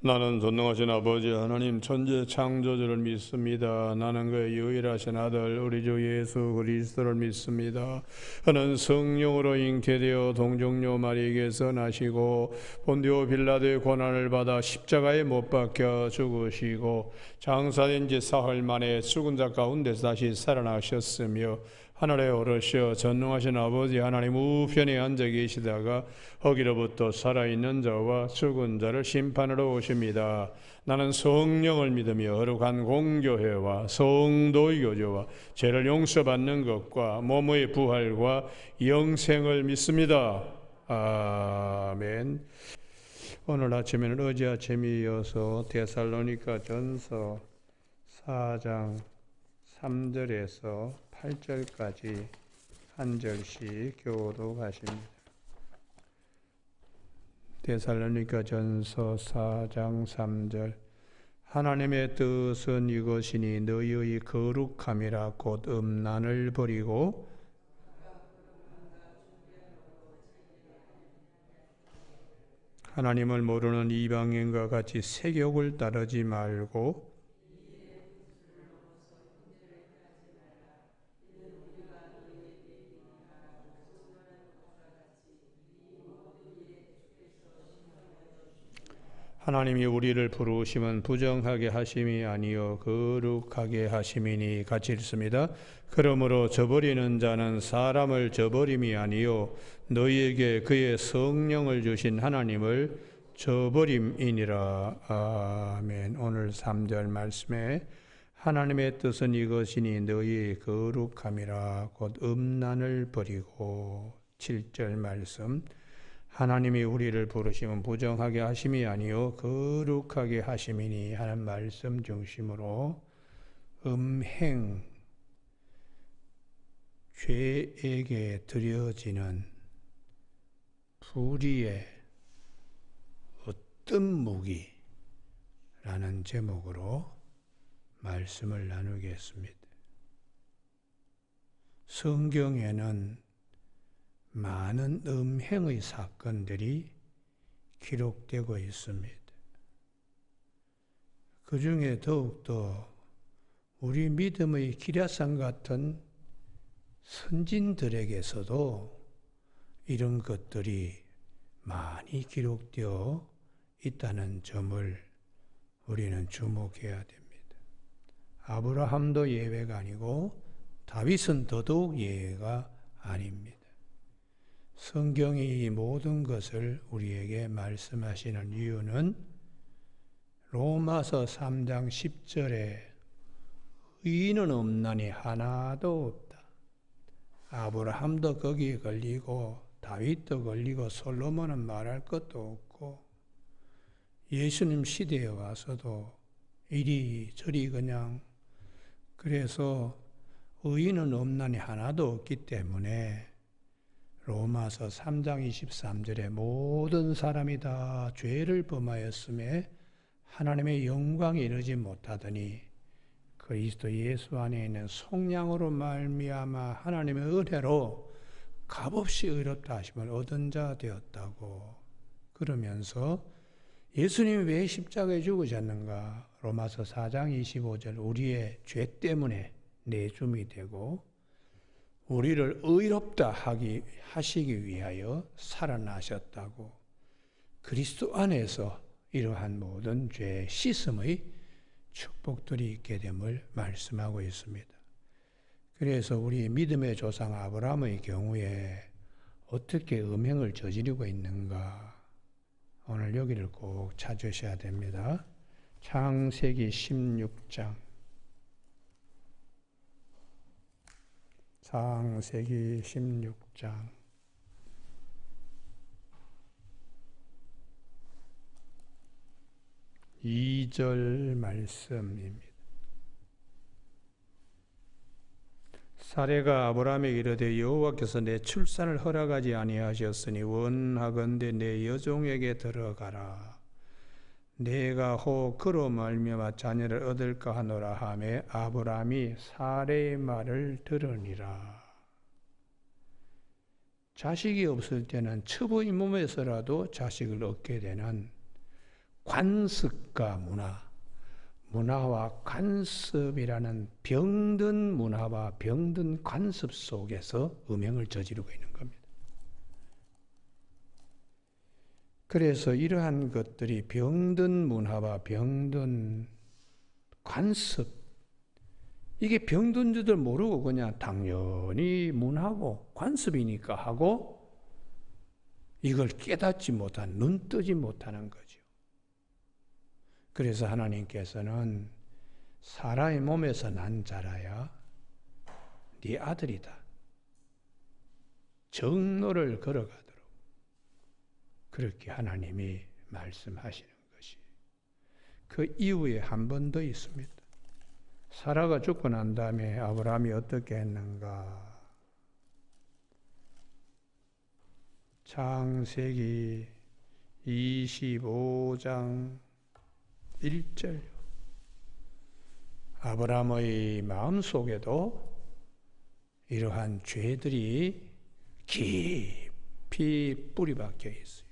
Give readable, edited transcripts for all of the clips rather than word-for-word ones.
나는 전능하신 아버지 하나님 천지 창조주를 믿습니다. 나는 그의 유일하신 아들 우리 주 예수 그리스도를 믿습니다. 그는 성령으로 잉태되어 동정녀 마리에게서 나시고 본디오 빌라도의 고난을 받아 십자가에 못 박혀 죽으시고 장사된 지 사흘 만에 죽은 자 가운데서 다시 살아나셨으며 하늘에 오르시어 전능하신 아버지 하나님 우편에 앉아 계시다가 거기로부터 살아있는 자와 죽은 자를 심판하러 오십니다. 나는 성령을 믿으며 거룩한 공교회와 성도의 교제와 죄를 용서받는 것과 몸의 부활과 영생을 믿습니다. 아멘. 오늘 아침에는 어제 아침에 이어서 데살로니가 전서 4장 3절에서 8절까지 한 절씩 교독하십니다. 데살로니가 전서 4장 3절 하나님의 뜻은 이것이니 너희의 거룩함이라 곧 음란을 버리고 하나님을 모르는 이방인과 같이 세욕을 따르지 말고 하나님이 우리를 부르심은 부정하게 하심이 아니요 거룩하게 하심이니 같이 읽습니다. 그러므로 저버리는 자는 사람을 저버림이 아니요 너희에게 그의 성령을 주신 하나님을 저버림이니라. 아멘. 오늘 3절 말씀에 하나님의 뜻은 이것이니 너희의 거룩함이라 곧 음란을 버리고 7절 말씀 하나님이 우리를 부르시면 부정하게 하심이 아니요 거룩하게 하심이니 하는 말씀 중심으로 음행, 죄에게 드려지는 불의의 어떤 무기라는 제목으로 말씀을 나누겠습니다. 성경에는 많은 음행의 사건들이 기록되고 있습니다. 그 중에 더욱더 우리 믿음의 기라상 같은 선진들에게서도 이런 것들이 많이 기록되어 있다는 점을 우리는 주목해야 됩니다. 아브라함도 예외가 아니고 다윗은 더더욱 예외가 아닙니다. 성경이 이 모든 것을 우리에게 말씀하시는 이유는 로마서 3장 10절에 의인은 없나니 하나도 없다. 아브라함도 거기에 걸리고 다윗도 걸리고 솔로몬은 말할 것도 없고 예수님 시대에 와서도 이리저리 그냥 그래서 의인은 없나니 하나도 없기 때문에 로마서 3장 23절에 모든 사람이 다 죄를 범하였음에 하나님의 영광에 이르지 못하더니 그리스도 예수 안에 있는 속량으로 말미암아 하나님의 은혜로 값없이 의롭다 하심을 얻은 자 되었다고 그러면서 예수님이 왜 십자가에 죽으셨는가? 로마서 4장 25절 우리의 죄 때문에 내줌이 되고 우리를 의롭다 하시기 위하여 살아나셨다고 그리스도 안에서 이러한 모든 죄의 씻음의 축복들이 있게 됨을 말씀하고 있습니다. 그래서 우리 믿음의 조상 아브라함의 경우에 어떻게 음행을 저지르고 있는가 오늘 여기를 꼭 찾으셔야 됩니다. 창세기 16장 창세기 16장 2절 말씀입니다. 사레가 아브라함에게 이르되 여호와께서 내 출산을 허락하지 아니하셨으니 원하건대 내 여종에게 들어가라. 내가 혹 그로 말미암아 자녀를 얻을까 하노라 하매 아브라함이 사레의 말을 들으니라. 자식이 없을 때는 첩의 몸에서라도 자식을 얻게 되는 관습과 문화와 관습이라는 병든 문화와 병든 관습 속에서 음행을 저지르고 있는 겁니다. 그래서 이러한 것들이 병든 문화와 병든 관습, 이게 병든 줄도 모르고 그냥 당연히 문화고 관습이니까 하고 이걸 깨닫지 못한, 눈 뜨지 못하는 거죠. 그래서 하나님께서는 사라의 몸에서 난 자라야 네 아들이다. 정로를 걸어가도록 그렇게 하나님이 말씀하시는 것이. 그 이후에 한 번 더 있습니다. 사라가 죽고 난 다음에 아브라함이 어떻게 했는가? 창세기 25장 1절. 아브라함의 마음속에도 이러한 죄들이 깊이 뿌리박혀 있어요.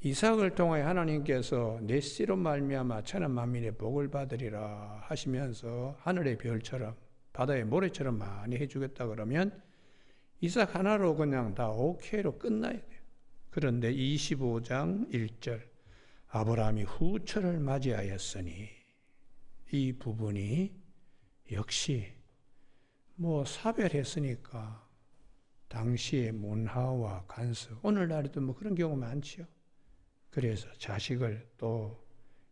이삭을 통해 하나님께서 내 씨로 말미암아 천한 만민의 복을 받으리라 하시면서 하늘의 별처럼 바다의 모래처럼 많이 해주겠다 그러면 이삭 하나로 그냥 다 오케이로 끝나야 돼요. 그런데 25장 1절 아브라함이 후처를 맞이하였으니 이 부분이 역시 사별했으니까 당시의 문화와 관습, 오늘날에도 그런 경우 많지요. 그래서 자식을 또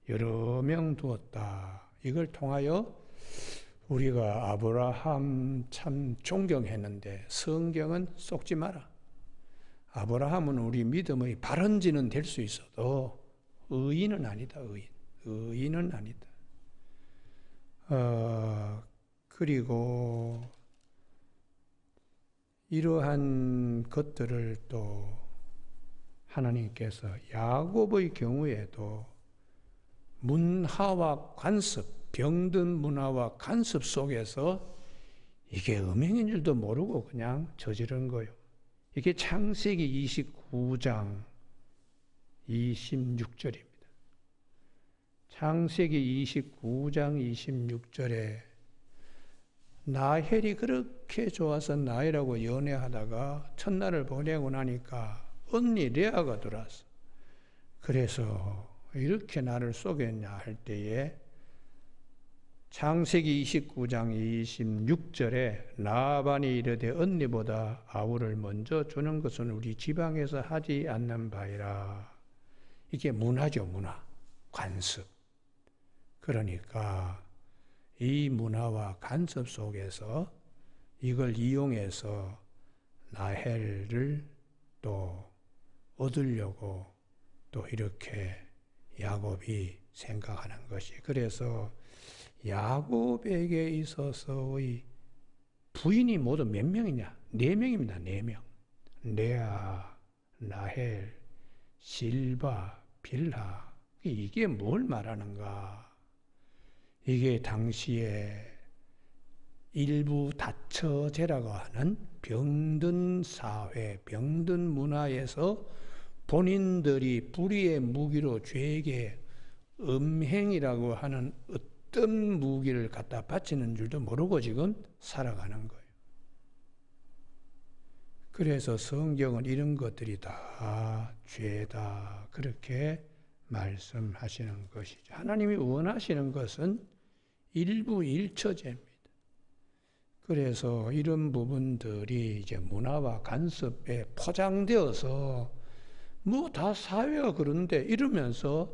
여러 명 두었다. 이걸 통하여 우리가 아브라함 참 존경했는데 성경은 속지 마라. 아브라함은 우리 믿음의 발원지는 될 수 있어도 의인은 아니다. 의인은 아니다. 그리고 이러한 것들을 또 하나님께서 야곱의 경우에도 문화와 관습, 병든 문화와 관습 속에서 이게 음행인 줄도 모르고 그냥 저지른 거예요. 이게 창세기 29장 26절입니다. 창세기 29장 26절에 라헬이 그렇게 좋아서 라헬하고 연애하다가 첫날을 보내고 나니까 언니 레아가 들어왔어. 그래서 이렇게 나를 속였냐 할 때에 창세기 29장 26절에 라반이 이르되 언니보다 아우를 먼저 주는 것은 우리 지방에서 하지 않는 바이라. 이게 문화죠, 문화. 관습. 그러니까 이 문화와 관습 속에서 이걸 이용해서 라헬을 또 얻으려고 또 이렇게 야곱이 생각하는 것이. 그래서 야곱에게 있어서의 부인이 모두 몇 명이냐? 4명입니다. 4명. 레아, 라헬, 실바, 빌하. 이게 뭘 말하는가? 이게 당시에 일부 다처제라고 하는 병든 사회, 병든 문화에서 본인들이 불의의 무기로 죄에게 음행이라고 하는 어떤 무기를 갖다 바치는 줄도 모르고 지금 살아가는 거예요. 그래서 성경은 이런 것들이 다 죄다 그렇게 말씀하시는 것이죠. 하나님이 원하시는 것은 일부일처제입니다. 그래서 이런 부분들이 이제 문화와 관습에 포장되어서 다 사회가 그런데 이러면서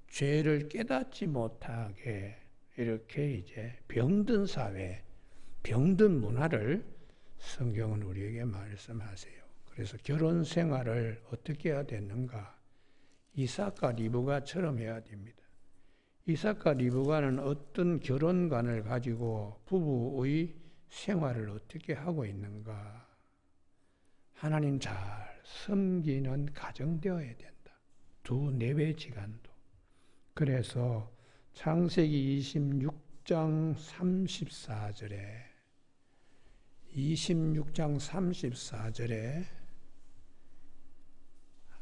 죄를 깨닫지 못하게 이렇게 이제 병든 사회, 병든 문화를 성경은 우리에게 말씀하세요. 그래서 결혼 생활을 어떻게 해야 되는가? 이삭과 리브가처럼 해야 됩니다. 이삭과 리브가는 어떤 결혼관을 가지고 부부의 생활을 어떻게 하고 있는가? 하나님 잘 섬기는 가정 되어야 된다. 두 내외지간도. 그래서 창세기 26장 34절에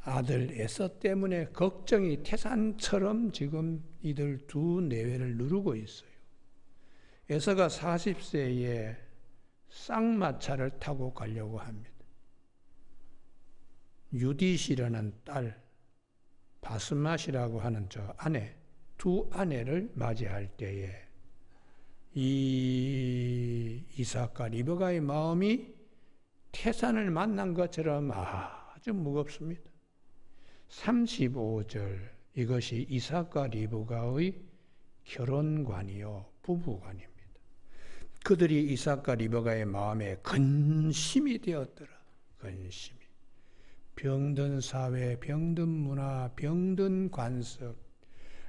아들 에서 때문에 걱정이 태산처럼 지금 이들 두 내외를 누르고 있어요. 에서가 40세에 쌍마차를 타고 가려고 합니다. 유디시라는 딸, 바스맛이라고 하는 저 아내, 두 아내를 맞이할 때에 이 이삭과 리브가의 마음이 태산을 만난 것처럼 아주 무겁습니다. 35절, 이것이 이삭과 리브가의 결혼관이요 부부관입니다. 그들이 이삭과 리브가의 마음에 근심이 되었더라. 근심이. 병든 사회, 병든 문화, 병든 관습,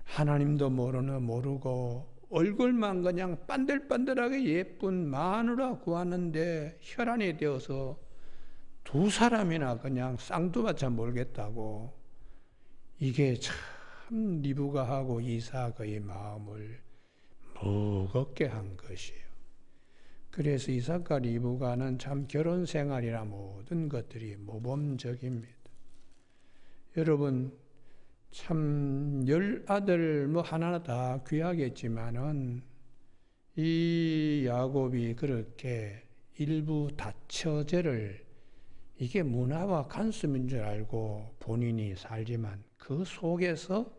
하나님도 모르고 얼굴만 그냥 반들반들하게 예쁜 마누라 구하는데 혈안이 되어서 두 사람이나 그냥 쌍두마차 몰겠다고. 이게 참 리브가하고 이삭의 마음을 무겁게 한 것이에요. 그래서 이삭과 리브가는 참 결혼 생활이나 모든 것들이 모범적입니다. 여러분 참 10아들 하나 다 귀하겠지만은 이 야곱이 그렇게 일부 다처제를 이게 문화와 간섭인 줄 알고 본인이 살지만 그 속에서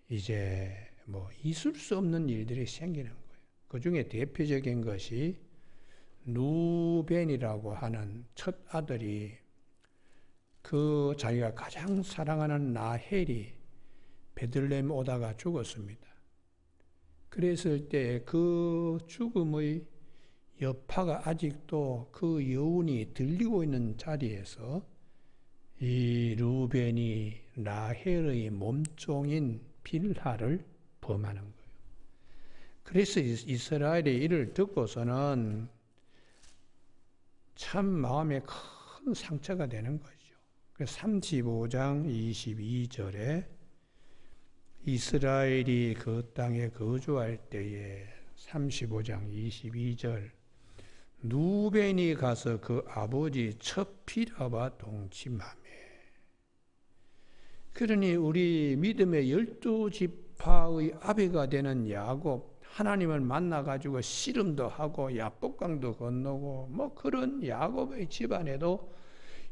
이제 있을 수 없는 일들이 생기는 거예요. 그 중에 대표적인 것이 루벤이라고 하는 첫 아들이 그 자기가 가장 사랑하는 라헬이 베들레헴 오다가 죽었습니다. 그랬을 때 그 죽음의 여파가 아직도 그 여운이 들리고 있는 자리에서 이 루벤이 라헬의 몸종인 빌하를 범하는 거예요. 그래서 이스라엘이 이를 듣고서는 참 마음에 큰 상처가 되는 거죠. 35장 22절에 이스라엘이 그 땅에 거주할 때에 35장 22절 루벤이 가서 그 아버지 첩히라와 동침하며. 그러니 우리 믿음의 12지파의 아비가 되는 야곱, 하나님을 만나가지고 씨름도 하고 야복강도 건너고 그런 야곱의 집안에도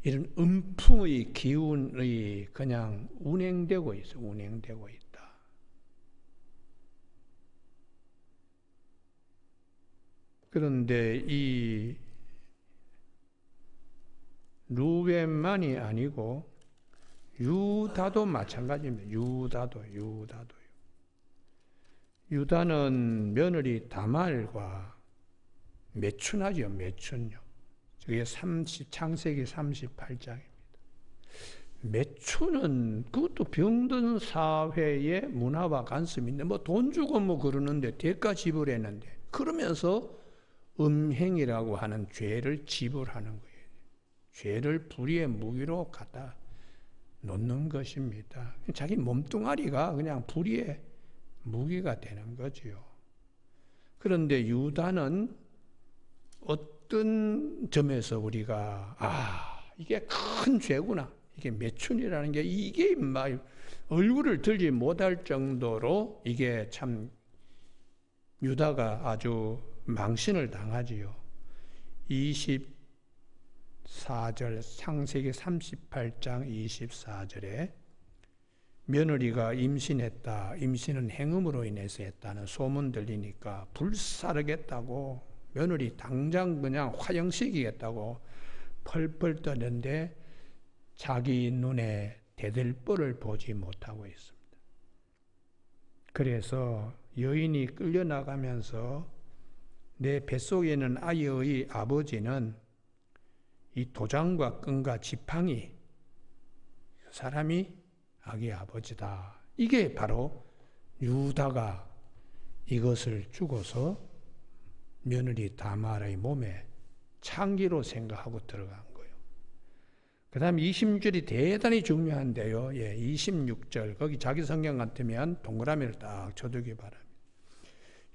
이런 음풍의 기운이 그냥 운행되고 있어. 운행되고 있다. 그런데 이 루벤만이 아니고 유다도 마찬가지입니다. 유다도요. 유다는 며느리 다말과 매춘하죠. 매춘요. 저게 창세기 38장입니다. 매춘은 그것도 병든 사회의 문화와 관습이 있는데 돈 주고 그러는데 대가 지불했는데 그러면서 음행이라고 하는 죄를 지불하는 거예요. 죄를 불의의 무기로 갖다 놓는 것입니다. 자기 몸뚱아리가 그냥 불의의 무기가 되는 거지요. 그런데 유다는 어떤 점에서 우리가 이게 큰 죄구나. 이게 매춘이라는 게 이게 막 얼굴을 들지 못할 정도로 이게 참 유다가 아주 망신을 당하지요. 24절 창세기 38장 24절에 며느리가 임신했다. 임신은 행음으로 인해서 했다는 소문 들리니까 불사르겠다고 며느리 당장 그냥 화형시키겠다고 펄펄 떠는데 자기 눈에 대들보를 보지 못하고 있습니다. 그래서 여인이 끌려나가면서 내 뱃속에 있는 아이의 아버지는 이 도장과 끈과 지팡이 그 사람이 아기 아버지다. 이게 바로 유다가 이것을 주고서 며느리 다말의 몸에 창기로 생각하고 들어간 거예요. 그 다음 26절이 대단히 중요한데요. 26절 거기 자기 성경 같으면 동그라미를 딱 쳐두기 바랍니다.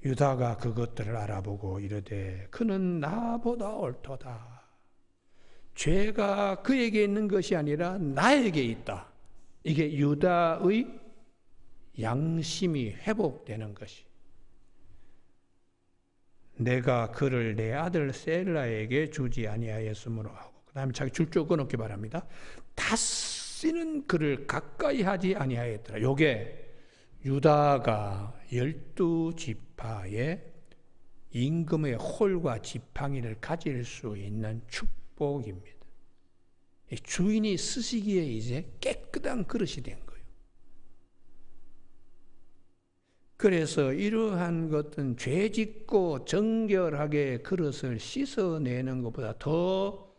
유다가 그것들을 알아보고 이르되 그는 나보다 옳도다. 죄가 그에게 있는 것이 아니라 나에게 있다. 이게 유다의 양심이 회복되는 것이. 내가 그를 내 아들 셀라에게 주지 아니하였으므로 하고, 그 다음에 자기 줄줄 끊었기 바랍니다. 다시는 그를 가까이 하지 아니하였더라. 요게 유다가 12지파의 임금의 홀과 지팡이를 가질 수 있는 축복입니다. 주인이 쓰시기에 이제 깨끗한 그릇이 된 거예요. 그래서 이러한 것은 죄짓고 정결하게 그릇을 씻어내는 것보다 더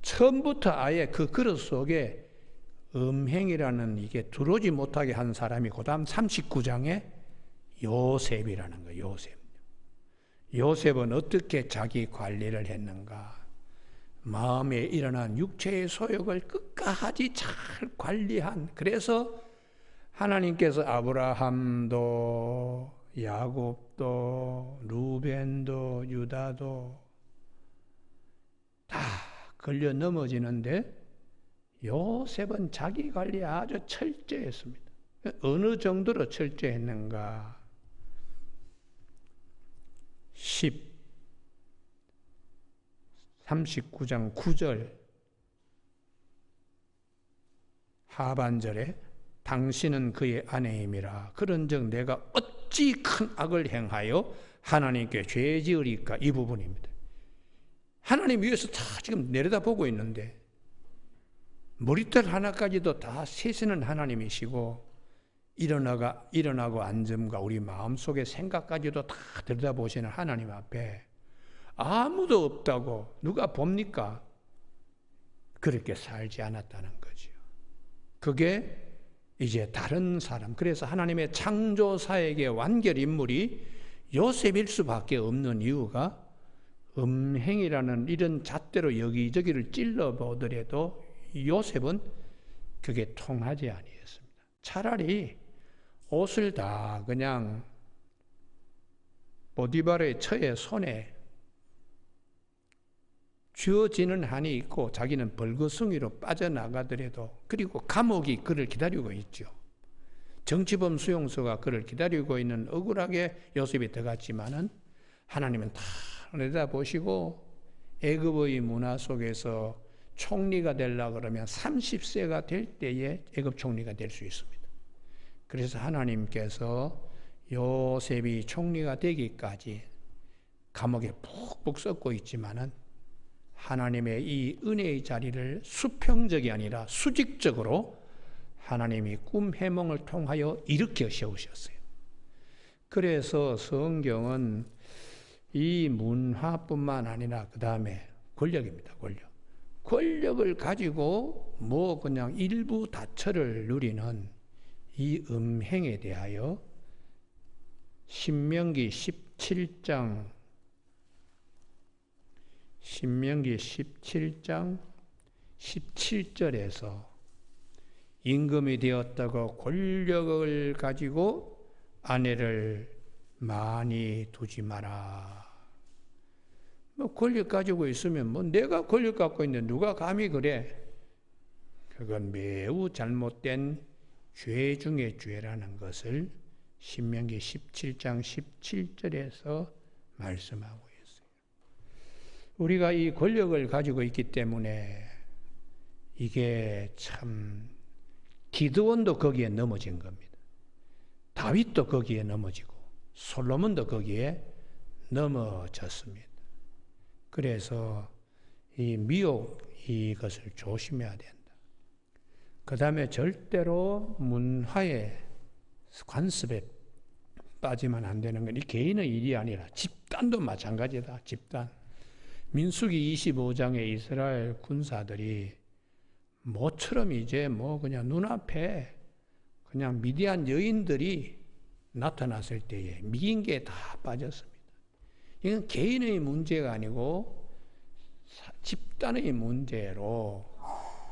처음부터 아예 그 그릇 속에 음행이라는 이게 들어오지 못하게 한 사람이 그 다음 39장에 요셉이라는 거예요. 요셉. 요셉은 어떻게 자기 관리를 했는가? 마음에 일어난 육체의 소욕을 끝까지 잘 관리한, 그래서 하나님께서 아브라함도 야곱도 루벤도 유다도 다 걸려 넘어지는데 요셉은 자기 관리에 아주 철저했습니다. 어느 정도로 철저했는가? 39장 9절 하반절에 당신은 그의 아내임이라 그런즉 내가 어찌 큰 악을 행하여 하나님께 죄 지으리까, 이 부분입니다. 하나님 위에서 다 지금 내려다보고 있는데 머리털 하나까지도 다 세시는 하나님이시고 일어나고 앉음과 우리 마음속의 생각까지도 다 들여다보시는 하나님 앞에 아무도 없다고 누가 봅니까? 그렇게 살지 않았다는 거죠. 그게 이제 다른 사람, 그래서 하나님의 창조사에게 완결 인물이 요셉일 수밖에 없는 이유가 음행이라는 이런 잣대로 여기저기를 찔러보더라도 요셉은 그게 통하지 아니했습니다. 차라리 옷을 다 그냥 보디발의 처의 손에 쥐어지는 한이 있고 자기는 벌거숭이로 빠져나가더라도, 그리고 감옥이 그를 기다리고 있죠. 정치범 수용소가 그를 기다리고 있는, 억울하게 요셉이 들어갔지만은 하나님은 다 내다보시고 애굽의 문화 속에서 총리가 되려고 그러면 30세가 될 때에 애굽 총리가 될 수 있습니다. 그래서 하나님께서 요셉이 총리가 되기까지 감옥에 푹푹 썩고 있지만은 하나님의 이 은혜의 자리를 수평적이 아니라 수직적으로 하나님이 꿈 해몽을 통하여 일으켜 세우셨어요. 그래서 성경은 이 문화뿐만 아니라 그 다음에 권력입니다. 권력을 가지고 뭐 그냥 일부 다처를 누리는 이 음행에 대하여 신명기 17장 17절에서 임금이 되었다고 권력을 가지고 아내를 많이 두지 마라. 뭐 권력 가지고 있으면 뭐 내가 권력 갖고 있는데 누가 감히 그래? 그건 매우 잘못된 죄 중의 죄라는 것을 신명기 17장 17절에서 말씀하고 있어요. 우리가 이 권력을 가지고 있기 때문에 이게 참, 기드온도 거기에 넘어진 겁니다. 다윗도 거기에 넘어지고 솔로몬도 거기에 넘어졌습니다. 그래서 이 미혹, 이것을 조심해야 된다. 그 다음에 절대로 문화의 관습에 빠지면 안 되는 건 이 개인의 일이 아니라 집단도 마찬가지다. 집단. 민수기 25장의 이스라엘 군사들이 모처럼 이제 뭐 그냥 눈앞에 그냥 미디안 여인들이 나타났을 때에 미인계에 다 빠졌습니다. 이건 개인의 문제가 아니고 집단의 문제로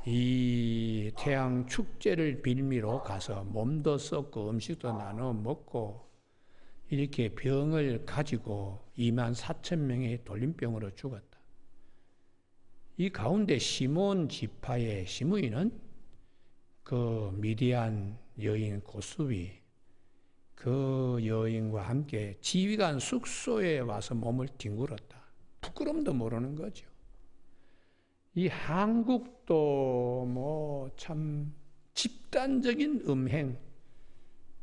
이 태양 축제를 빌미로 가서 몸도 썩고 음식도 나눠 먹고 이렇게 병을 가지고 24,000명이 돌림병으로 죽었다. 이 가운데 시몬 지파의 시므이는 그 미디안 여인 고수비 그 여인과 함께 지휘관 숙소에 와서 몸을 뒹굴었다. 부끄럼도 모르는 거죠. 이 한국도 뭐 참 집단적인 음행,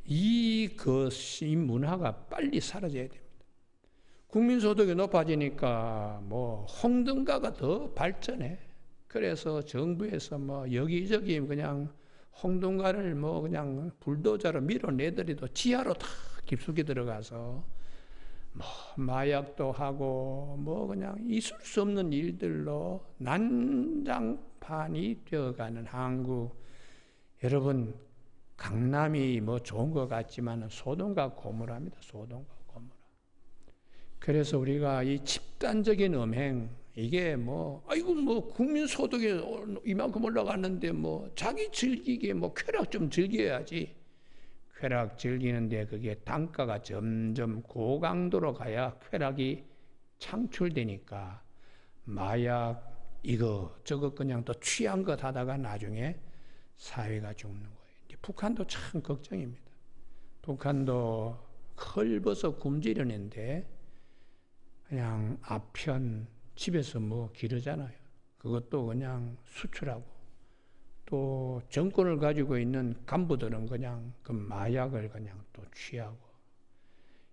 이 문화가 빨리 사라져야 됩니다. 국민소득이 높아지니까 뭐 홍등가가 더 발전해. 그래서 정부에서 뭐 여기저기 그냥 홍등가를 뭐 그냥 불도저로 밀어내더라도 지하로 다 깊숙이 들어가서 뭐 마약도 하고 뭐 그냥 있을 수 없는 일들로 난장판이 되어가는 한국. 여러분 강남이 뭐 좋은 것 같지만 소돔과 고모라입니다. 소돔과 고모라. 그래서 우리가 이 집단적인 음행 이게 뭐 아이고 뭐 국민 소득이 이만큼 올라갔는데 뭐 자기 즐기기에 뭐 쾌락 좀 즐겨야지. 쾌락 즐기는데 그게 단가가 점점 고강도로 가야 쾌락이 창출되니까 마약 이거 저거 그냥 또 취한 것 하다가 나중에 사회가 죽는 거예요. 북한도 참 걱정입니다. 북한도 헐벗어 굶주리는데 그냥 아편 집에서 뭐 기르잖아요. 그것도 그냥 수출하고 또 정권을 가지고 있는 간부들은 그냥 그 마약을 그냥 또 취하고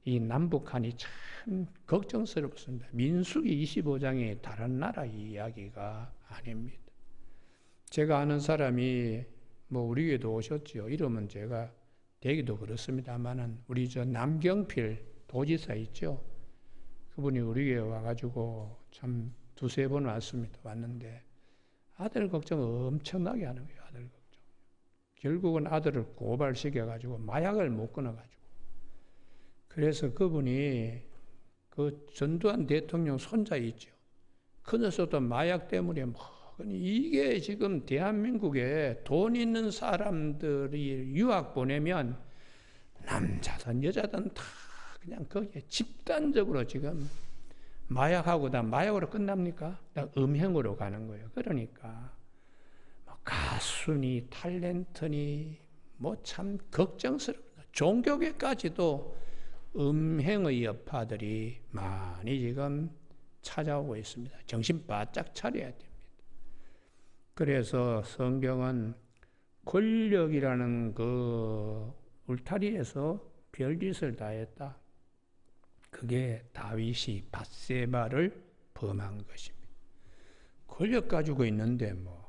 이 남북한이 참 걱정스럽습니다. 민수기 25장이 다른 나라 이야기가 아닙니다. 제가 아는 사람이 뭐 우리 교회도 오셨지요. 이름은 제가 대기도 그렇습니다만은 우리 저 남경필 도지사 있죠. 그분이 우리 교회 와가지고 참 두세 번 왔는데 아들 걱정 엄청나게 하는 거예요. 아들 걱정. 결국은 아들을 고발시켜가지고 마약을 못 끊어가지고. 그래서 그분이 그 전두환 대통령 손자 있죠. 그 녀석도 마약 때문에 이게 지금 대한민국에 돈 있는 사람들이 유학 보내면 남자든 여자든 다 그냥 거기에 집단적으로 지금 마약하고 다 마약으로 끝납니까? 다 음행으로 가는 거예요. 그러니까 뭐 가수니 탤런트니 뭐 참 걱정스럽다. 종교계까지도 음행의 여파들이 많이 지금 찾아오고 있습니다. 정신 바짝 차려야 됩니다. 그래서 성경은 권력이라는 그 울타리에서 별짓을 다 했다. 그게 다윗이 밧세바를 범한 것입니다. 권력 가지고 있는데 뭐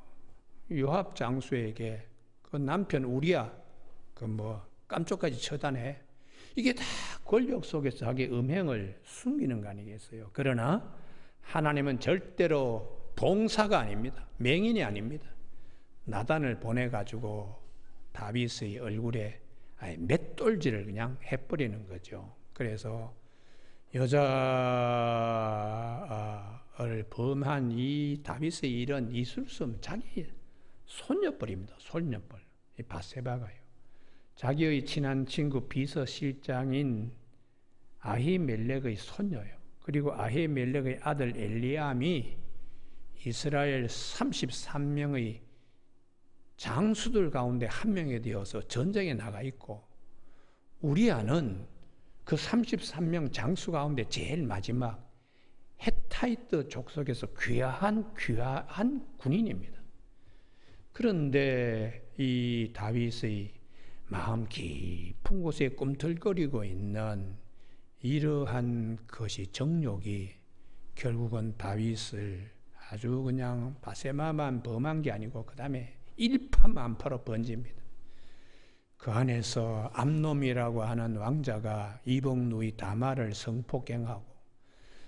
요압 장수에게 그 남편 우리야 그 뭐 깜짝까지 처단해. 이게 다 권력 속에서 자기 음행을 숨기는 거 아니겠어요? 그러나 하나님은 절대로 동사가 아닙니다. 맹인이 아닙니다. 나단을 보내가지고 다윗의 얼굴에 맷돌질을 그냥 해버리는 거죠. 그래서 여자를 범한 이 다윗의 일은 있을 수 없는 자기 손녀뻘입니다. 손녀뻘. 이 밧세바가요. 자기의 친한 친구 비서실장인 아히멜렉의 손녀예요. 그리고 아히멜렉의 아들 엘리암이 이스라엘 33명의 장수들 가운데 한 명이 되어서 전쟁에 나가 있고 우리아는 그 33명 장수 가운데 제일 마지막 헤타이트 족속에서 귀한 군인입니다. 그런데 이 다윗의 마음 깊은 곳에 꿈틀거리고 있는 이러한 것이 정욕이 결국은 다윗을 아주 그냥 밧세바만 범한 게 아니고 그 다음에 일파만파로 번집니다. 그 안에서 암놈이라고 하는 왕자가 이복누이 다말을 성폭행하고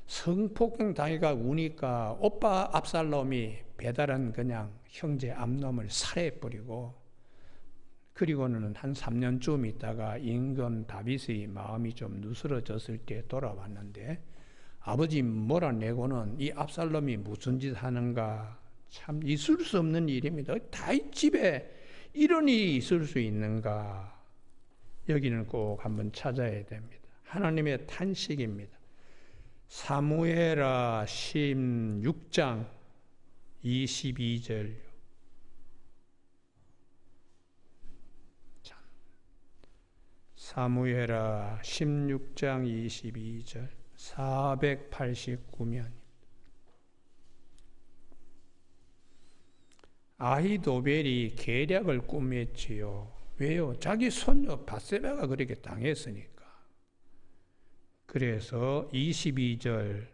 성폭행 당해가 우니까 오빠 압살롬이 배달한 그냥 형제 암놈을 살해해버리고 그리고는 한 3년쯤 있다가 임금 다윗의 마음이 좀 누스러졌을 때 돌아왔는데 아버지 몰아내고는 이 압살롬이 무슨 짓 하는가 참 있을 수 없는 일입니다. 다윗 집에 이런 일이 있을 수 있는가 여기는 꼭 한번 찾아야 됩니다. 하나님의 탄식입니다. 사무엘하 16장 22절. 사무엘하 16장 22절. 489면. 아히도벨이 계략을 꾸몄지요. 왜요? 자기 손녀 밧세바가 그렇게 당했으니까. 그래서 22절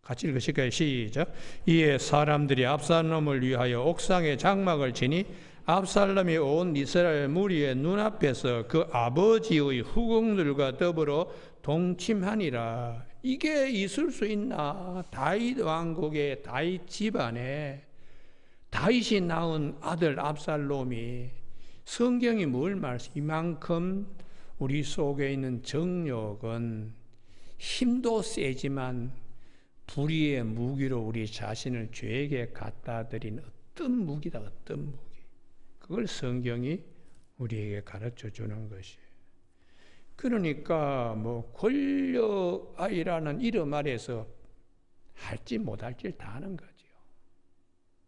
같이 읽으실까요? 시작. 이에 사람들이 압살롬을 위하여 옥상에 장막을 치니 압살롬이 온 이스라엘 무리의 눈앞에서 그 아버지의 후궁들과 더불어 동침하니라. 이게 있을 수 있나? 다윗 왕국의 다윗 집안에 다윗이 낳은 아들 압살롬이, 성경이 뭘 말씀? 이만큼 우리 속에 있는 정욕은 힘도 세지만 불의의 무기로 우리 자신을 죄에게 갖다 드린 어떤 무기다, 어떤 무기. 그걸 성경이 우리에게 가르쳐 주는 것이에요. 그러니까 뭐 권력아이라는 이름 아래서 할지 못할지 다 하는 거지요.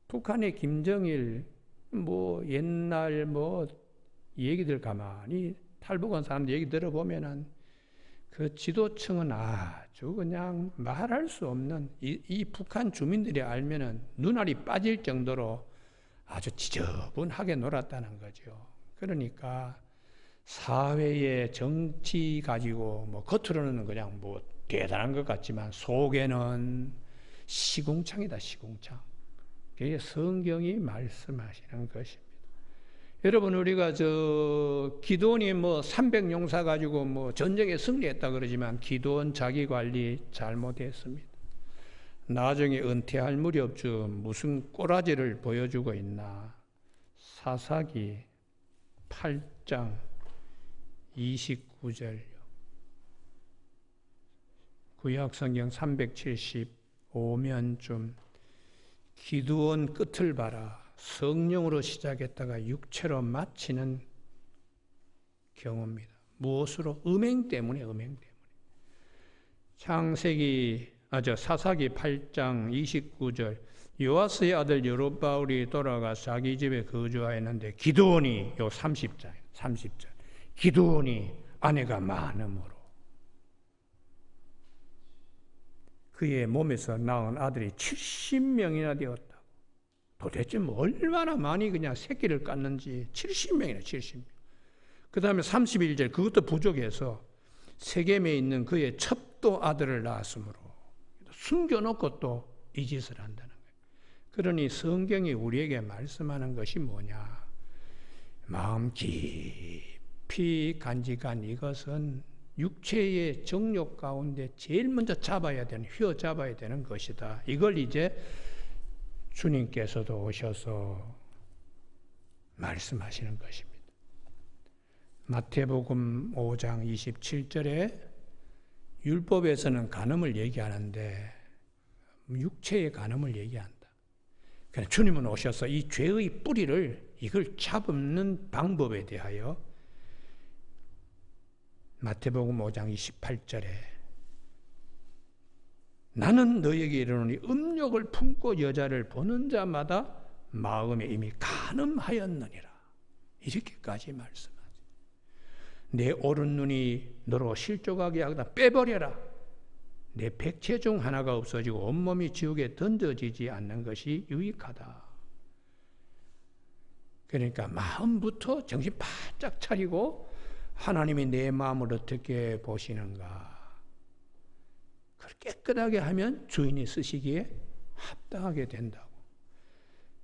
북한의 김정일 뭐 옛날 뭐 얘기들 가만히 탈북한 사람들 얘기 들어보면은 그 지도층은 아주 그냥 말할 수 없는 이 북한 주민들이 알면은 눈알이 빠질 정도로 아주 지저분하게 놀았다는 거죠. 그러니까 사회의 정치 가지고 뭐 겉으로는 그냥 뭐 대단한 것 같지만 속에는 시궁창이다, 시궁창. 그게 성경이 말씀하시는 것입니다. 여러분, 우리가 기드온이 뭐 300용사 가지고 뭐 전쟁에 승리했다 그러지만 기드온 자기 관리 잘못했습니다. 나중에 은퇴할 무렵쯤 무슨 꼬라지를 보여주고 있나? 사사기 8장 29절요. 구약성경 375면쯤 기드온 끝을 봐라. 성령으로 시작했다가 육체로 마치는 경우입니다. 무엇으로? 음행 때문에, 음행 때문에. 사사기 8장 29절. 요아스의 아들 여룹바울이 돌아가 자기 집에 거주하였는데 기드온이, 요 30절. 기드온이 아내가 많음으로 그의 몸에서 낳은 아들이 70명이나 되었다. 도대체 뭐 얼마나 많이 그냥 새끼를 깠는지. 70명이나 70명. 그 다음에 31절, 그것도 부족해서 세겜에 있는 그의 첩도 아들을 낳았으므로 숨겨놓고 또 이 짓을 한다는 거예요. 그러니 성경이 우리에게 말씀하는 것이 뭐냐? 마음 깊이 간직한 이것은 육체의 정욕 가운데 제일 먼저 휘어잡아야 되는 것이다. 이걸 이제 주님께서도 오셔서 말씀하시는 것입니다. 마태복음 5장 27절에 율법에서는 간음을 얘기하는데 육체의 간음을 얘기한다. 그러니까 주님은 오셔서 이 죄의 뿌리를, 이걸 잡는 방법에 대하여 마태복음 5장 28절에 나는 너에게 이르노니 음욕을 품고 여자를 보는 자마다 마음에 이미 간음하였느니라. 이렇게까지 말씀하죠. 내 오른 눈이 너로 실족하게 하거나 빼버려라. 내 백체 중 하나가 없어지고 온몸이 지옥에 던져지지 않는 것이 유익하다. 그러니까 마음부터 정신 바짝 차리고 하나님이 내 마음을 어떻게 보시는가. 그걸 깨끗하게 하면 주인이 쓰시기에 합당하게 된다고.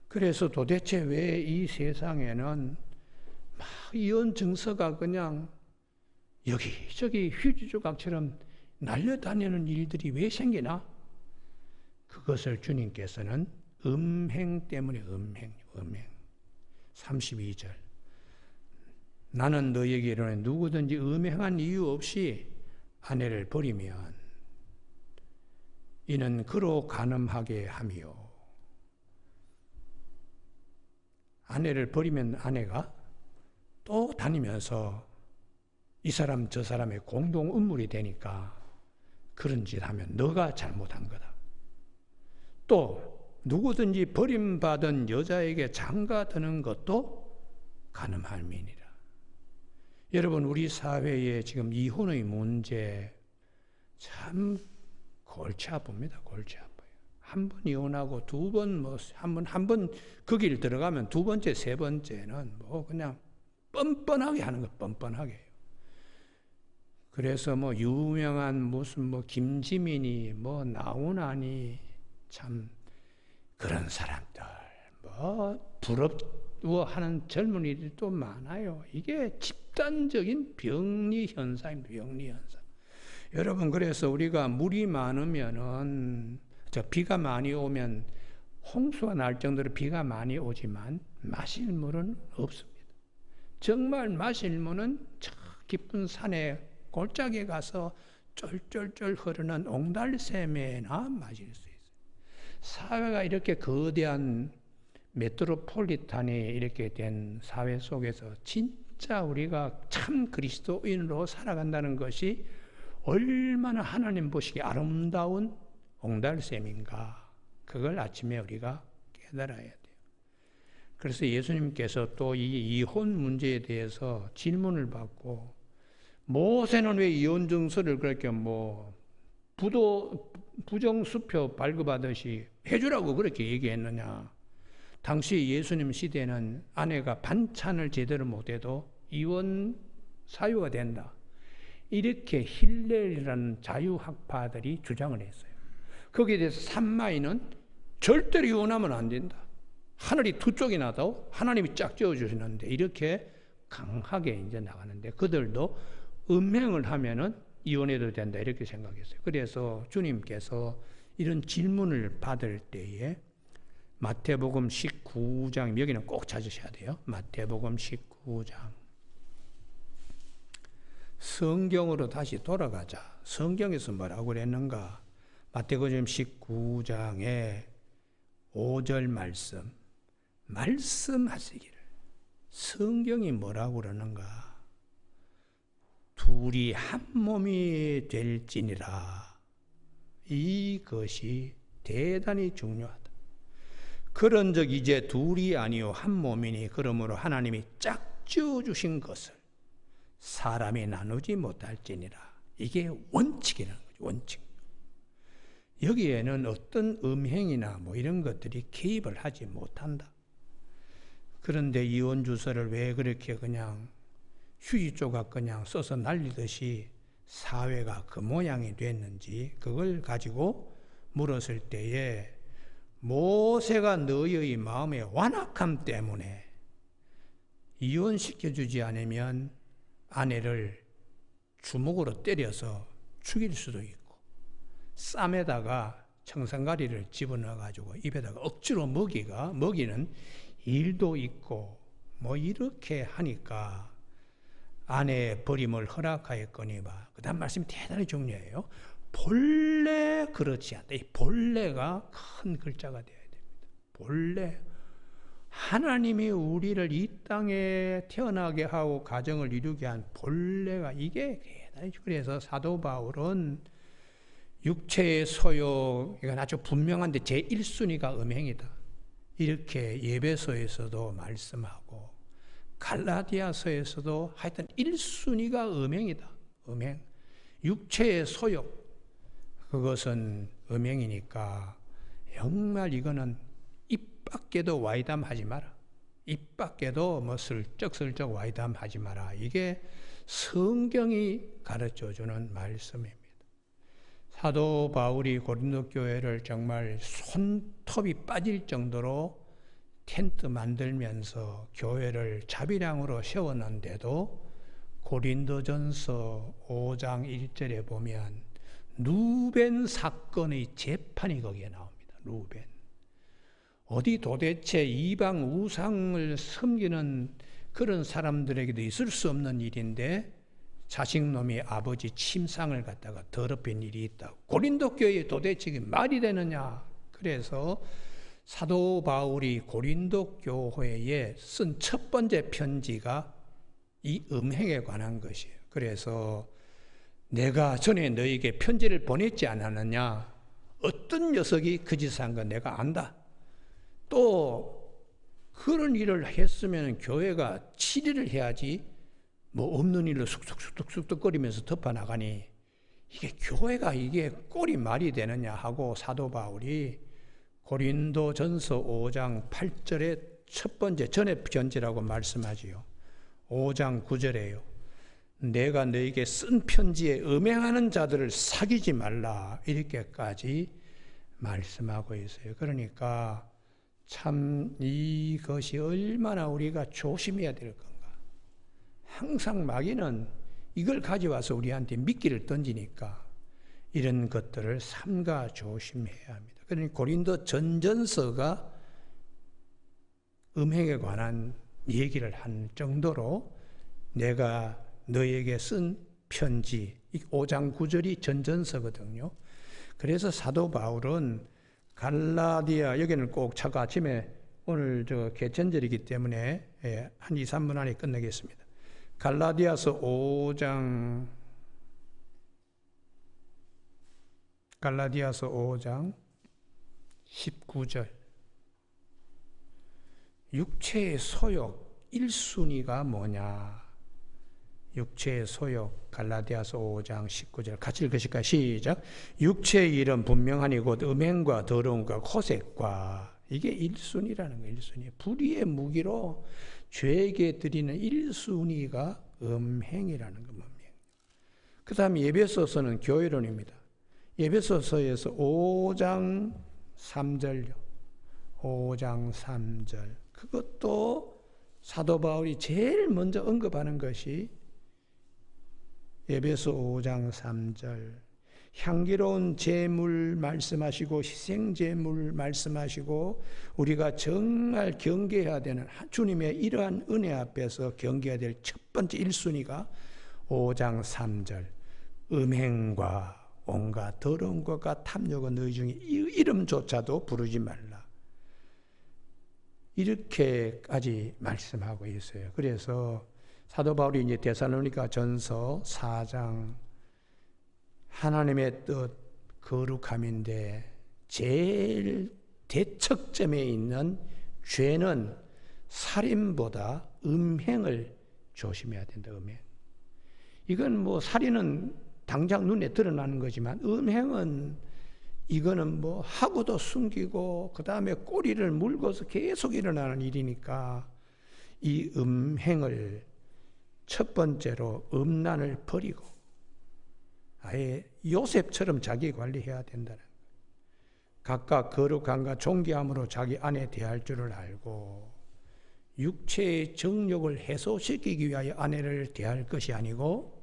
그래서 도대체 왜 이 세상에는 막 이혼 증서가 그냥 여기저기 휴지 조각처럼 날려다니는 일들이 왜 생기나? 그것을 주님께서는 음행 때문에, 음행. 32절. 나는 너에게 이르노니 누구든지 음행한 이유 없이 아내를 버리면 이는 그로 간음하게 하며, 아내를 버리면 아내가 또 다니면서 이 사람 저 사람의 공동 음물이 되니까 그런 짓 하면 너가 잘못한 거다. 또 누구든지 버림받은 여자에게 장가드는 것도 간음함이니라. 여러분, 우리 사회에 지금 이혼의 문제 참 골치 아픕니다. 골치 아파요. 한 번 이혼하고 두 번 한 번 그 길 들어가면 두 번째, 세 번째는 그냥 뻔뻔하게 하는 거, 뻔뻔하게 해요. 그래서 유명한 무슨 김지민이 나훈아니 참 그런 사람들 부러워하는 젊은이들도 많아요. 이게 집단적인 병리 현상입니다. 병리 현상. 여러분, 그래서 우리가 물이 많으면은 비가 많이 오면 홍수가 날 정도로 비가 많이 오지만 마실 물은 없습니다. 정말 마실 물은 저 깊은 산에 골짜기에 가서 쫄쫄쫄 흐르는 옹달샘에나 마실 수 있어요. 사회가 이렇게 거대한 메트로폴리탄이 이렇게 된 사회 속에서 진짜 우리가 참 그리스도인으로 살아간다는 것이 얼마나 하나님 보시기에 아름다운 옹달샘인가, 그걸 아침에 우리가 깨달아야 돼요. 그래서 예수님께서 또 이 이혼 문제에 대해서 질문을 받고, 모세는 왜 이혼 증서를 그렇게 부정수표 발급하듯이 해주라고 그렇게 얘기했느냐. 당시 예수님 시대는 아내가 반찬을 제대로 못해도 이혼 사유가 된다, 이렇게 힐렐이라는 자유학파들이 주장을 했어요. 거기에 대해서 삼마이는 절대로 이혼하면 안 된다. 하늘이 두 쪽이 나도 하나님이 짝 지어주시는데, 이렇게 강하게 이제 나가는데, 그들도 음행을 하면은 이혼해도 된다, 이렇게 생각했어요. 그래서 주님께서 이런 질문을 받을 때에 마태복음 19장, 여기는 꼭 찾으셔야 돼요. 마태복음 19장. 성경으로 다시 돌아가자. 성경에서 뭐라고 그랬는가? 마태복음 19장에 5절 말씀하시기를. 성경이 뭐라고 그러는가? 둘이 한 몸이 될지니라. 이것이 대단히 중요하다. 그런즉 이제 둘이 아니요 한 몸이니, 그러므로 하나님이 짝지어 주신 것을 사람이 나누지 못할지니라. 이게 원칙이라는 거죠. 원칙. 여기에는 어떤 음행이나 이런 것들이 개입을 하지 못한다. 그런데 이혼 주소를 왜 그렇게 그냥 휴지 조각 그냥 써서 날리듯이 사회가 그 모양이 됐는지, 그걸 가지고 물었을 때에 모세가 너희의 마음의 완악함 때문에 이혼시켜주지 않으면 아내를 주먹으로 때려서 죽일 수도 있고, 쌈에다가 청산가리를 집어넣어가지고 입에다가 억지로 먹이는 일도 있고, 이렇게 하니까 아내의 버림을 허락하였거니와. 그 다음 말씀이 대단히 중요해요. 본래 그렇지 않다. 이 본래가 큰 글자가 되어야 됩니다. 본래. 하나님이 우리를 이 땅에 태어나게 하고 가정을 이루게 한 본래가 이게 대단히. 그래서 사도 바울은 육체의 소욕, 이건 아주 분명한데 제1순위가 음행이다, 이렇게 예배서에서도 말씀하고, 갈라디아서에서도 하여튼 1순위가 음행이다. 음행. 육체의 소욕, 그것은 음행이니까 정말 이거는 입 밖에도 와이담하지 마라. 입 밖에도 슬쩍슬쩍 와이담하지 마라. 이게 성경이 가르쳐주는 말씀입니다. 사도 바울이 고린도 교회를 정말 손톱이 빠질 정도로 텐트 만들면서 교회를 자비량으로 세웠는데도 고린도전서 5장 1절에 보면 루벤 사건의 재판이 거기에 나옵니다. 루벤. 어디 도대체 이방 우상을 섬기는 그런 사람들에게도 있을 수 없는 일인데 자식놈이 아버지 침상을 갖다가 더럽힌 일이 있다고. 고린도 교회에 도대체 이게 말이 되느냐. 그래서 사도 바울이 고린도 교회에 쓴 첫 번째 편지가 이 음행에 관한 것이에요. 그래서 내가 전에 너에게 편지를 보냈지 않았느냐. 어떤 녀석이 그 짓을 한 건 내가 안다. 또 그런 일을 했으면 교회가 치리를 해야지 뭐 없는 일로 쑥쑥쑥쑥거리면서 덮어나가니 이게 교회가 이게 꼴이 말이 되느냐 하고 사도 바울이 고린도전서 5장 8절에 첫 번째 전의 편지라고 말씀하지요. 5장 9절에요. 내가 너에게 쓴 편지에 음행하는 자들을 사귀지 말라 이렇게까지 말씀하고 있어요. 그러니까 참 이것이 얼마나 우리가 조심해야 될 건가. 항상 마귀는 이걸 가져와서 우리한테 미끼를 던지니까 이런 것들을 삼가 조심해야 합니다. 그러니 고린도 전전서가 음행에 관한 얘기를 한 정도로 내가 너에게 쓴 편지 5장 9절이 전전서거든요. 그래서 사도 바울은 갈라디아 여기는 꼭 차가 아침에 오늘 개천절이기 때문에 한 2, 3분 안에 끝내겠습니다. 갈라디아서 5장 19절 육체의 소욕 1순위가 뭐냐? 육체의 소욕 갈라디아서 5장 19절 같이 읽으실까요? 시작. 육체의 일은 분명하니 곧 음행과 더러움과 호색과 이게 1순위라는 거예요. 1순위. 불의의 무기로 죄에게 드리는 1순위가 음행이라는 겁니다. 그 다음에 에베소서는 교회론입니다. 에베소서에서 5장 3절요. 5장 3절. 그것도 사도 바울이 제일 먼저 언급하는 것이 에베소 5장 3절. 향기로운 제물 말씀하시고 희생제물 말씀하시고 우리가 정말 경계해야 되는 주님의 이러한 은혜 앞에서 경계해야 될 첫 번째 1순위가 5장 3절. 음행과 온갖 더러운 것과 탐욕은 너희 중에 이름조차도 부르지 말라. 이렇게까지 말씀하고 있어요. 그래서 사도 바울이 이제 데살로니가 전서 4장 하나님의 뜻 거룩함인데 제일 대척점에 있는 죄는 살인보다 음행을 조심해야 된다. 음행. 이건 뭐 살인은 당장 눈에 드러나는 거지만 음행은 이거는 뭐 하고도 숨기고 그 다음에 꼬리를 물고서 계속 일어나는 일이니까 이 음행을 첫 번째로 음란을 버리고 아예 요셉처럼 자기 관리해야 된다는 거예요. 각각 거룩함과 존귀함으로 자기 아내 대할 줄을 알고 육체의 정욕을 해소시키기 위하여 아내를 대할 것이 아니고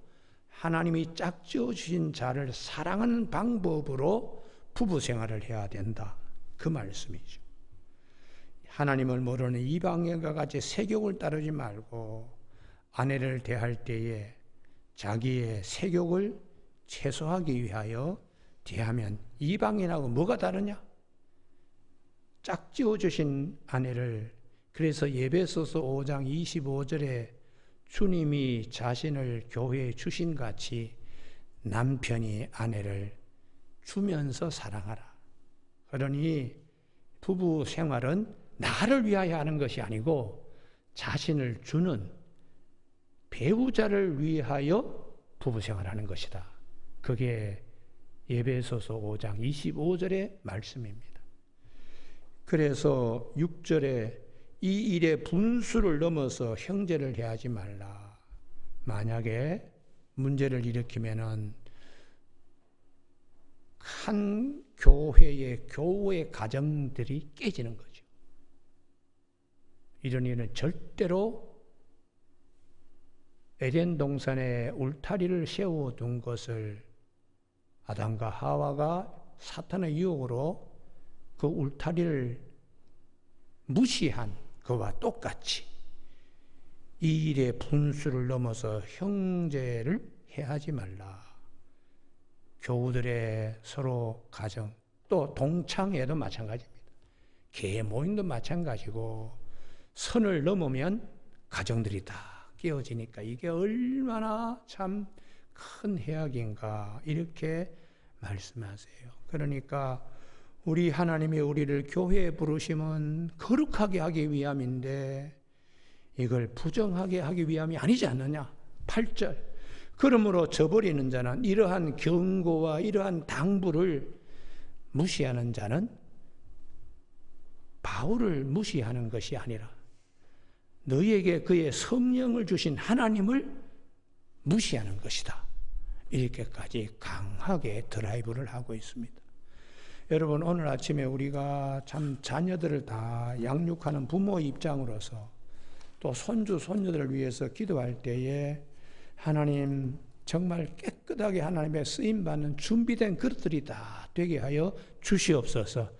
하나님이 짝지어 주신 자를 사랑하는 방법으로 부부 생활을 해야 된다. 그 말씀이죠. 하나님을 모르는 이방인과 같이 세욕을 따르지 말고 아내를 대할 때에 자기의 세욕을 최소화하기 위하여 대하면 이방인하고 뭐가 다르냐? 짝지어 주신 아내를 그래서 에베소서 5장 25절에 주님이 자신을 교회에 주신 같이 남편이 아내를 주면서 사랑하라. 그러니 부부 생활은 나를 위하여 하는 것이 아니고 자신을 주는 배우자를 위하여 부부 생활하는 것이다. 그게 에베소서 5장 25절의 말씀입니다. 그래서 6절에 이 일의 분수를 넘어서 형제를 해하지 말라. 만약에 문제를 일으키면은 한 교회의 교회 가정들이 깨지는 거죠. 이런 일은 절대로 에덴 동산에 울타리를 세워둔 것을 아담과 하와가 사탄의 유혹으로 그 울타리를 무시한 그와 똑같이 이 일의 분수를 넘어서 형제를 해하지 말라. 교우들의 서로 가정 또 동창회도 마찬가지입니다. 교회 모임도 마찬가지고 선을 넘으면 가정들이 다 깨어지니까 이게 얼마나 참 큰 해악인가 이렇게 말씀하세요. 그러니까 우리 하나님이 우리를 교회에 부르심은 거룩하게 하기 위함인데 이걸 부정하게 하기 위함이 아니지 않느냐. 8절. 그러므로 저버리는 자는 이러한 경고와 이러한 당부를 무시하는 자는 바울을 무시하는 것이 아니라 너희에게 그의 성령을 주신 하나님을 무시하는 것이다. 이렇게까지 강하게 드라이브를 하고 있습니다. 여러분, 오늘 아침에 우리가 참 자녀들을 다 양육하는 부모 입장으로서 또 손주, 손녀들을 위해서 기도할 때에 하나님 정말 깨끗하게 하나님의 쓰임받는 준비된 그릇들이 다 되게 하여 주시옵소서.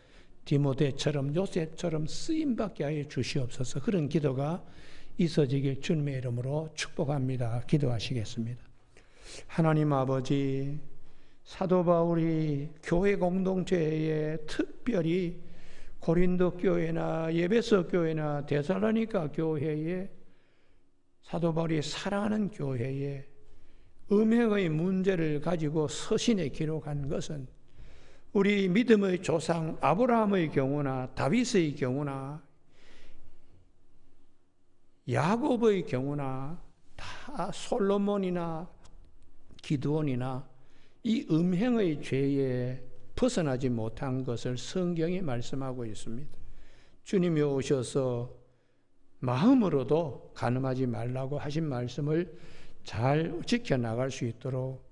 디모데처럼 요셉처럼 쓰임받게 하여 주시옵소서. 그런 기도가 있어지길 주님의 이름으로 축복합니다. 기도하시겠습니다. 하나님 아버지, 사도 바울이 교회 공동체에 특별히 고린도 교회나 에베소 교회나 데살로니가 교회에 사도 바울이 사랑하는 교회에 음행의 문제를 가지고 서신에 기록한 것은 우리 믿음의 조상 아브라함의 경우나 다윗의 경우나 야곱의 경우나 다 솔로몬이나 기드온이나 이 음행의 죄에 벗어나지 못한 것을 성경이 말씀하고 있습니다. 주님이 오셔서 마음으로도 간음하지 말라고 하신 말씀을 잘 지켜나갈 수 있도록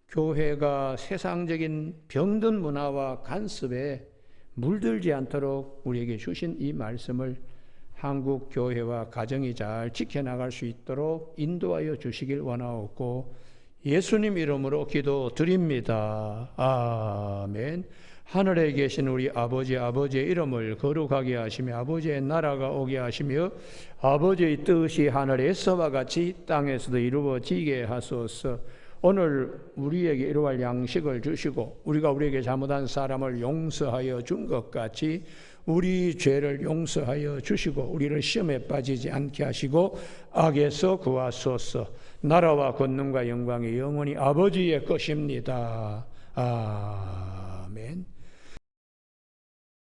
교회가 세상적인 병든 문화와 간섭에 물들지 않도록 우리에게 주신 이 말씀을 한국 교회와 가정이 잘 지켜나갈 수 있도록 인도하여 주시길 원하옵고 예수님 이름으로 기도드립니다. 아멘. 하늘에 계신 우리 아버지의 이름을 거룩하게 하시며 아버지의 나라가 오게 하시며 아버지의 뜻이 하늘에서와 같이 땅에서도 이루어지게 하소서. 오늘 우리에게 이루어갈 양식을 주시고 우리가 우리에게 잘못한 사람을 용서하여 준 것 같이 우리 죄를 용서하여 주시고 우리를 시험에 빠지지 않게 하시고 악에서 구하소서. 나라와 권능과 영광이 영원히 아버지의 것입니다. 아멘.